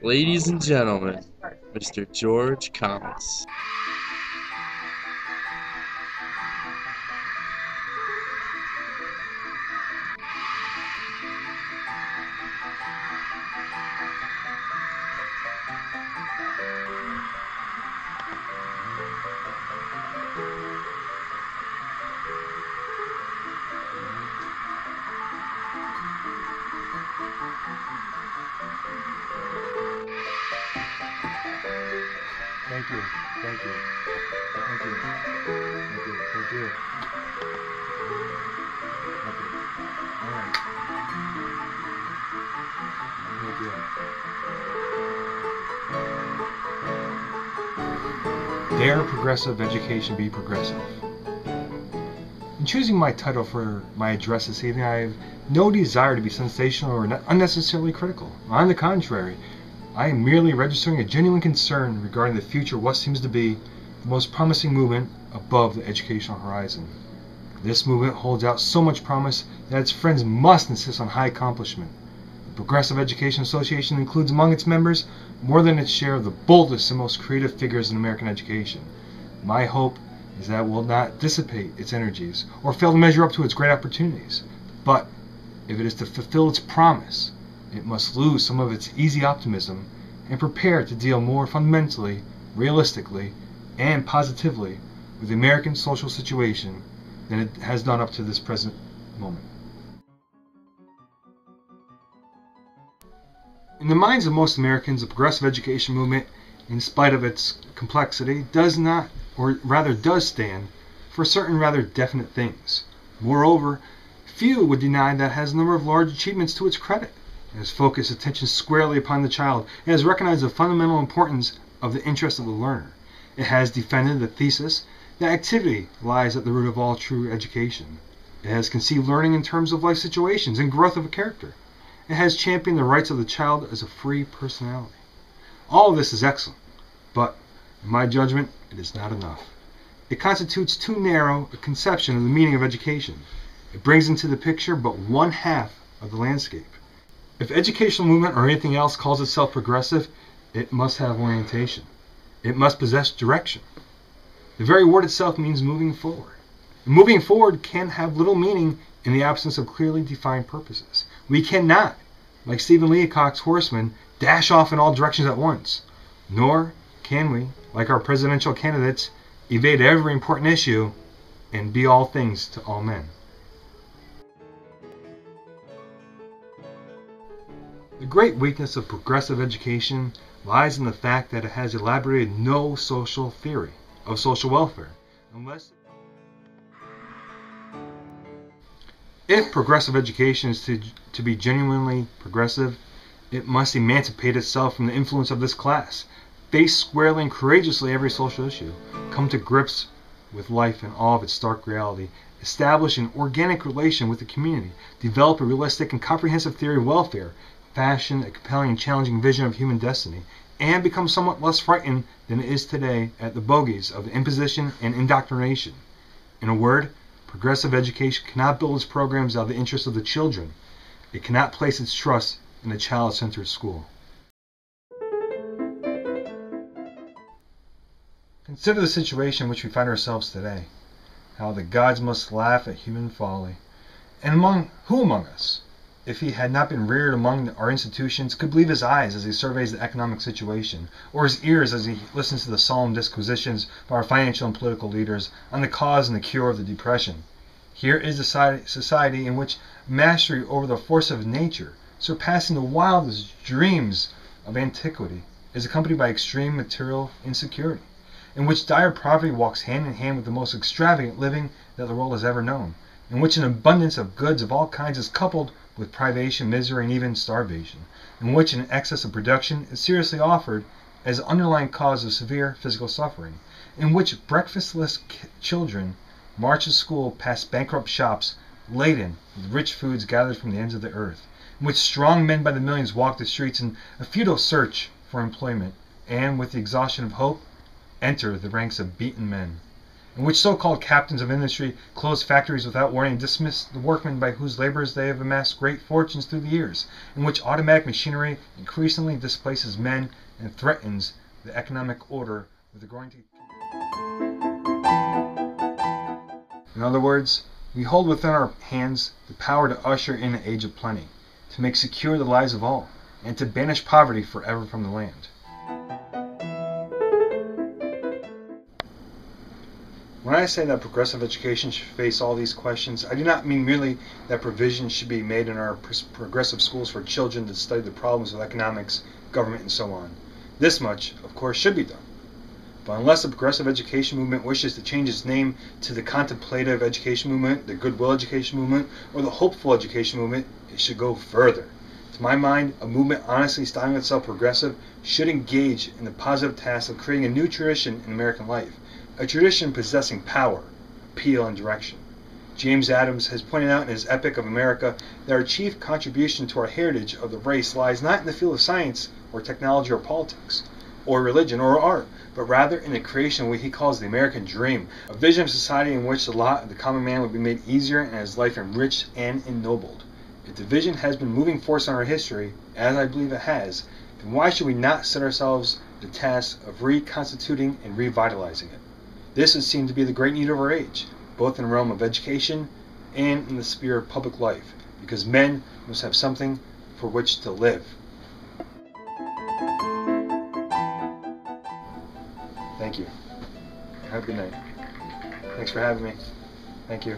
Ladies and gentlemen, Mr. George Thomas. Thank you. Thank you. Thank you. Thank you. Thank you. Thank you. All right. Thank you. Dare progressive education be progressive. In choosing my title for my address this evening, I have no desire to be sensational or unnecessarily critical. On the contrary, I am merely registering a genuine concern regarding the future of what seems to be the most promising movement above the educational horizon. This movement holds out so much promise that its friends must insist on high accomplishment. The Progressive Education Association includes among its members more than its share of the boldest and most creative figures in American education. My hope is that it will not dissipate its energies or fail to measure up to its great opportunities. But if it is to fulfill its promise, it must lose some of its easy optimism and prepare to deal more fundamentally, realistically, and positively with the American social situation than it has done up to this present moment. In the minds of most Americans, the progressive education movement, in spite of its complexity, does not, or rather does stand for certain rather definite things. Moreover, few would deny that it has a number of large achievements to its credit. It has focused attention squarely upon the child and has recognized the fundamental importance of the interest of the learner. It has defended the thesis that activity lies at the root of all true education. It has conceived learning in terms of life situations and growth of a character. It has championed the rights of the child as a free personality. All of this is excellent, but in my judgment, it is not enough. It constitutes too narrow a conception of the meaning of education. It brings into the picture but one half of the landscape. If educational movement or anything else calls itself progressive, it must have orientation. It must possess direction. The very word itself means moving forward. And moving forward can have little meaning in the absence of clearly defined purposes. We cannot, like Stephen Leacock's horsemen, dash off in all directions at once. Nor can we, like our presidential candidates, evade every important issue and be all things to all men. The great weakness of progressive education lies in the fact that it has elaborated no social theory of social welfare, If progressive education is to be genuinely progressive, it must emancipate itself from the influence of this class, face squarely and courageously every social issue, come to grips with life in all of its stark reality, establish an organic relation with the community, develop a realistic and comprehensive theory of welfare, fashion a compelling and challenging vision of human destiny, and become somewhat less frightened than it is today at the bogies of imposition and indoctrination. In a word, progressive education cannot build its programs out of the interests of the children. It cannot place its trust in a child-centered school. Consider the situation in which we find ourselves today. How the gods must laugh at human folly. And who among us, if he had not been reared among our institutions, could believe his eyes as he surveys the economic situation, or his ears as he listens to the solemn disquisitions by our financial and political leaders on the cause and the cure of the Depression? Here is a society in which mastery over the force of nature, surpassing the wildest dreams of antiquity, is accompanied by extreme material insecurity, in which dire poverty walks hand in hand with the most extravagant living that the world has ever known, in which an abundance of goods of all kinds is coupled with privation, misery, and even starvation, in which an excess of production is seriously offered as an underlying cause of severe physical suffering, in which breakfastless children march to school past bankrupt shops laden with rich foods gathered from the ends of the earth, in which strong men by the millions walk the streets in a futile search for employment, and with the exhaustion of hope, enter the ranks of beaten men, in which so-called captains of industry close factories without warning and dismiss the workmen by whose labors they have amassed great fortunes through the years, in which automatic machinery increasingly displaces men and threatens the economic order with the growing. In other words, we hold within our hands the power to usher in an age of plenty, to make secure the lives of all, and to banish poverty forever from the land. When I say that progressive education should face all these questions, I do not mean merely that provision should be made in our progressive schools for children to study the problems of economics, government, and so on. This much, of course, should be done. But unless the progressive education movement wishes to change its name to the contemplative education movement, the goodwill education movement, or the hopeful education movement, it should go further. To my mind, a movement honestly styling itself progressive should engage in the positive task of creating a new tradition in American life, a tradition possessing power, appeal, and direction. James Adams has pointed out in his Epic of America that our chief contribution to our heritage of the race lies not in the field of science or technology or politics or religion or art, but rather in the creation of what he calls the American dream, a vision of society in which the lot of the common man would be made easier and his life enriched and ennobled. If the vision has been moving force in our history, as I believe it has, then why should we not set ourselves the task of reconstituting and revitalizing it? This would seem to be the great need of our age, both in the realm of education and in the sphere of public life, because men must have something for which to live. Thank you. Have a good night. Thanks for having me. Thank you.